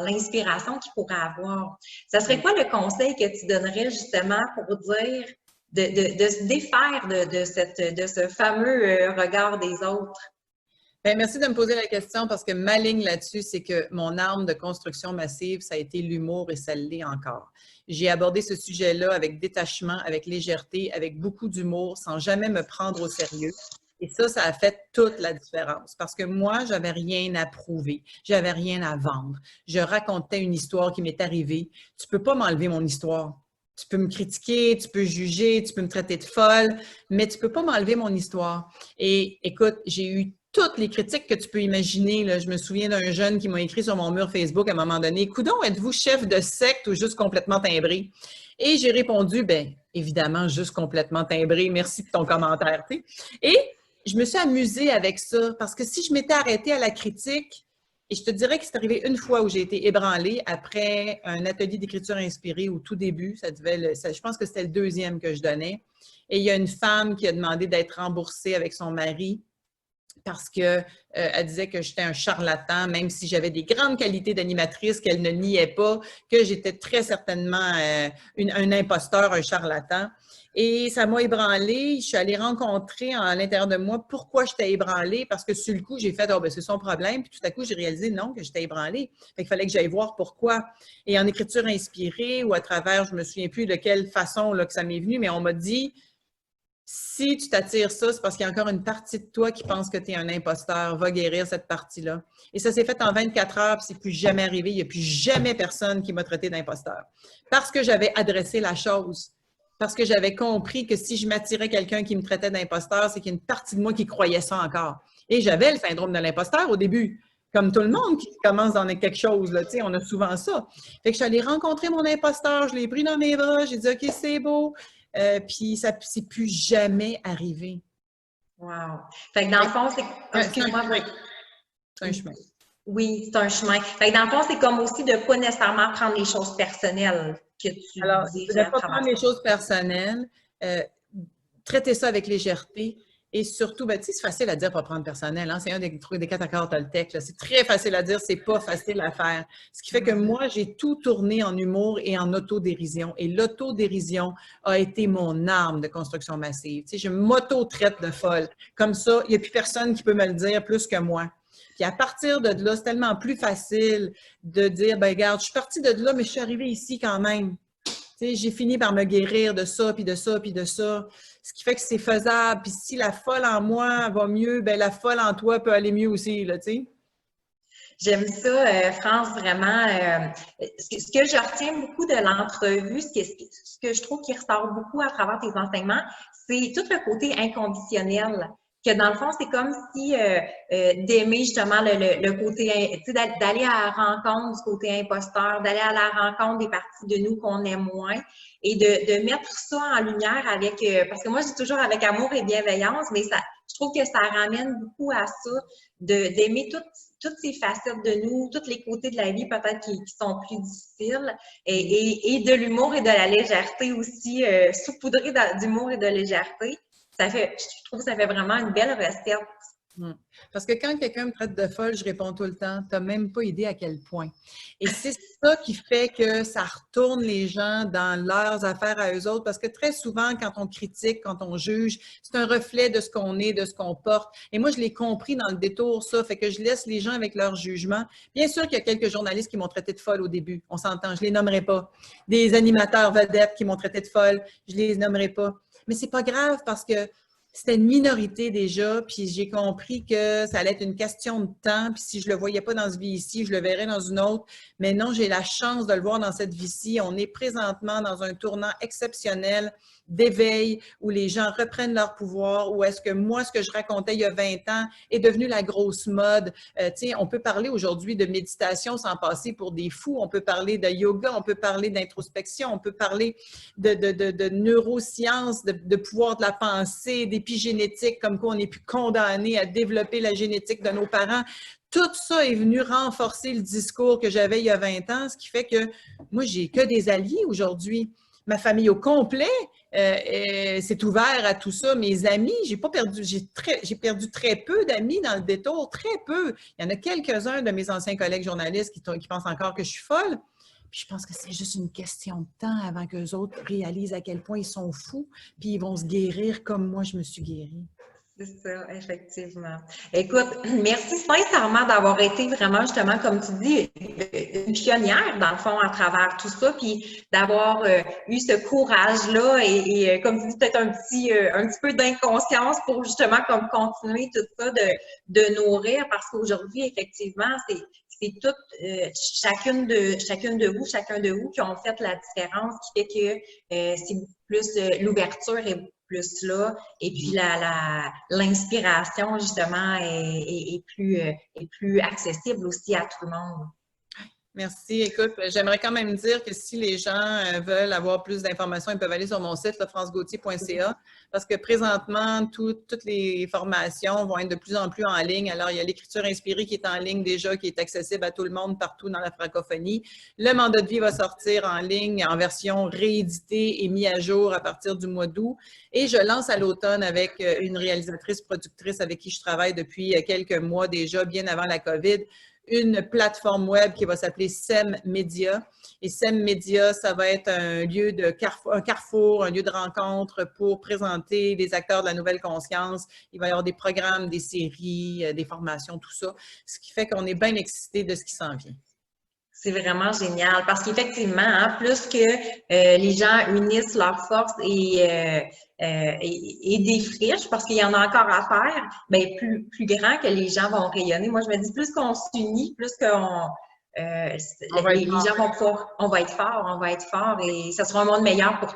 l'inspiration qu'ils pourraient avoir. Ça serait quoi le conseil que tu donnerais justement pour dire de se défaire de ce fameux regard des autres? Bien, merci de me poser la question parce que ma ligne là-dessus, c'est que mon arme de construction massive, ça a été l'humour et ça l'est encore. J'ai abordé ce sujet-là avec détachement, avec légèreté, avec beaucoup d'humour, sans jamais me prendre au sérieux. Et ça a fait toute la différence parce que moi, j'avais rien à prouver, j'avais rien à vendre. Je racontais une histoire qui m'est arrivée. Tu peux pas m'enlever mon histoire. Tu peux me critiquer, tu peux juger, tu peux me traiter de folle, mais tu peux pas m'enlever mon histoire. Et écoute, j'ai eu toutes les critiques que tu peux imaginer. Là. Je me souviens d'un jeune qui m'a écrit sur mon mur Facebook à un moment donné, « Coudon, êtes-vous chef de secte ou juste complètement timbré? » Et j'ai répondu, « Bien, évidemment, juste complètement timbré. Merci de ton commentaire. » Et je me suis amusée avec ça parce que si je m'étais arrêtée à la critique, et je te dirais que c'est arrivé une fois où j'ai été ébranlée après un atelier d'écriture inspirée au tout début. Je pense que c'était le deuxième que je donnais. Et il y a une femme qui a demandé d'être remboursée avec son mari parce qu'elle disait que j'étais un charlatan, même si j'avais des grandes qualités d'animatrice qu'elle ne niait pas, que j'étais très certainement un imposteur, un charlatan. Et ça m'a ébranlée. Je suis allée rencontrer à l'intérieur de moi pourquoi j'étais ébranlée, parce que sur le coup, j'ai fait « Oh, ben c'est son problème ». Puis tout à coup, j'ai réalisé non, que j'étais ébranlée. Fait qu'il fallait que j'aille voir pourquoi. Et en écriture inspirée ou à travers, je me souviens plus de quelle façon là, que ça m'est venu, mais on m'a dit si tu t'attires ça, c'est parce qu'il y a encore une partie de toi qui pense que tu es un imposteur. Va guérir cette partie-là. Et ça s'est fait en 24 heures, puis c'est plus jamais arrivé. Il n'y a plus jamais personne qui m'a traité d'imposteur. Parce que j'avais adressé la chose. Parce que j'avais compris que si je m'attirais quelqu'un qui me traitait d'imposteur, c'est qu'il y a une partie de moi qui croyait ça encore. Et j'avais le syndrome de l'imposteur au début. Comme tout le monde qui commence dans quelque chose, là, on a souvent ça. Fait que je suis allée rencontrer mon imposteur, je l'ai pris dans mes bras, j'ai dit « OK, c'est beau ». Puis ça c'est plus jamais arrivé. Wow! Fait que dans le fond, c'est... Excuse-moi. C'est un chemin. Oui, c'est un chemin. Fait que dans le fond, c'est comme aussi de ne pas nécessairement prendre les choses personnelles que tu Alors, dis de ne à pas travers prendre les choses personnelles, traiter ça avec légèreté. Et surtout, ben, tu sais, c'est facile à dire pas prendre personnel. Hein? C'est un des trucs des 4 accords Toltec. C'est très facile à dire, c'est pas facile à faire. Ce qui fait que moi, j'ai tout tourné en humour et en autodérision. Et l'autodérision a été mon arme de construction massive. Tu sais, je m'auto-traite de folle. Comme ça, il n'y a plus personne qui peut me le dire plus que moi. Puis à partir de là, c'est tellement plus facile de dire, ben regarde, je suis partie de là, mais je suis arrivée ici quand même. Tu sais, j'ai fini par me guérir de ça, puis de ça, puis de ça. Ce qui fait que c'est faisable. Puis si la folle en moi va mieux, ben la folle en toi peut aller mieux aussi, là, tu sais. J'aime ça, France, vraiment. Ce que je retiens beaucoup de l'entrevue, ce que je trouve qui ressort beaucoup à travers tes enseignements, c'est tout le côté inconditionnel. Que dans le fond, c'est comme si d'aimer justement le côté, tu sais, d'aller à la rencontre du côté imposteur, d'aller à la rencontre des parties de nous qu'on aime moins et de mettre ça en lumière avec, parce que moi, je dis toujours avec amour et bienveillance, mais ça, je trouve que ça ramène beaucoup à ça, d'aimer toutes ces facettes de nous, tous les côtés de la vie peut-être qui sont plus difficiles, et de l'humour et de la légèreté aussi, saupoudré d'humour et de légèreté. Ça fait, je trouve que ça fait vraiment une belle recette Mm. Parce que quand quelqu'un me traite de folle, je réponds tout le temps, t'as même pas idée à quel point. Et c'est ça qui fait que ça retourne les gens dans leurs affaires à eux autres, parce que très souvent, quand on critique, quand on juge, c'est un reflet de ce qu'on est, de ce qu'on porte. Et moi, je l'ai compris dans le détour, ça, fait que je laisse les gens avec leur jugement. Bien sûr qu'il y a quelques journalistes qui m'ont traité de folle au début, on s'entend, je les nommerai pas. Des animateurs vedettes qui m'ont traité de folle, je les nommerai pas. Mais c'est pas grave parce que c'était une minorité déjà, puis j'ai compris que ça allait être une question de temps, puis si je le voyais pas dans ce vie ici, je le verrais dans une autre. Mais non, j'ai la chance de le voir dans cette vie-ci. On est présentement dans un tournant exceptionnel d'éveil où les gens reprennent leur pouvoir, où est-ce que moi, ce que je racontais il y a 20 ans est devenu la grosse mode. On peut parler aujourd'hui de méditation sans passer pour des fous. On peut parler de yoga, on peut parler d'introspection, on peut parler de neurosciences, de pouvoir de la pensée, d'épigénétique, comme quoi on est plus condamné à développer la génétique de nos parents. Tout ça est venu renforcer le discours que j'avais il y a 20 ans, ce qui fait que moi, j'ai que des alliés aujourd'hui. Ma famille au complet s'est ouvert à tout ça. Mes amis, j'ai perdu très peu d'amis dans le détour, très peu. Il y en a quelques-uns de mes anciens collègues journalistes qui pensent encore que je suis folle. Puis je pense que c'est juste une question de temps avant qu'eux autres réalisent à quel point ils sont fous, puis ils vont se guérir comme moi je me suis guérie. C'est ça, effectivement. Écoute, merci sincèrement d'avoir été vraiment, justement, comme tu dis, une pionnière, dans le fond, à travers tout ça, puis d'avoir eu ce courage-là et comme tu dis, peut-être un petit peu d'inconscience pour, justement, comme continuer tout ça de nourrir, parce qu'aujourd'hui, effectivement, c'est tout, chacune de vous, chacun de vous qui ont fait la différence, qui fait que c'est beaucoup plus, l'ouverture est plus là, et puis l'inspiration, justement, est plus accessible aussi à tout le monde. Merci. Écoute, j'aimerais quand même dire que si les gens veulent avoir plus d'informations, ils peuvent aller sur mon site, francegauthier.ca, parce que présentement, toutes les formations vont être de plus en plus en ligne. Alors, il y a l'écriture inspirée qui est en ligne déjà, qui est accessible à tout le monde partout dans la francophonie. Le mandat de vie va sortir en ligne en version rééditée et mis à jour à partir du mois d'août. Et je lance à l'automne avec une réalisatrice productrice avec qui je travaille depuis quelques mois déjà, bien avant la COVID, une plateforme web qui va s'appeler SEM Média. Et SEM Média, ça va être un lieu de carrefour, un lieu de rencontre pour présenter des acteurs de la nouvelle conscience. Il va y avoir des programmes, des séries, des formations, tout ça. Ce qui fait qu'on est bien excités de ce qui s'en vient. C'est vraiment génial parce qu'effectivement, hein, plus que les gens unissent leurs forces et défrichent, parce qu'il y en a encore à faire, bien, plus grand que les gens vont rayonner. Moi, je me dis, plus qu'on s'unit, plus qu'on les gens vont pouvoir, on va être fort et ça sera un monde meilleur pour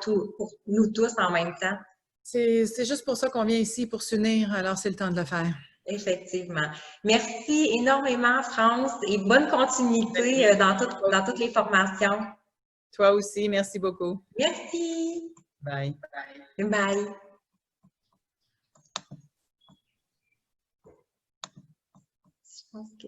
nous tous en même temps. C'est juste pour ça qu'on vient ici, pour s'unir, alors c'est le temps de le faire. Effectivement. Merci énormément, France, et bonne continuité dans toutes les formations. Toi aussi, merci beaucoup. Merci. Bye. Bye. Je pense que...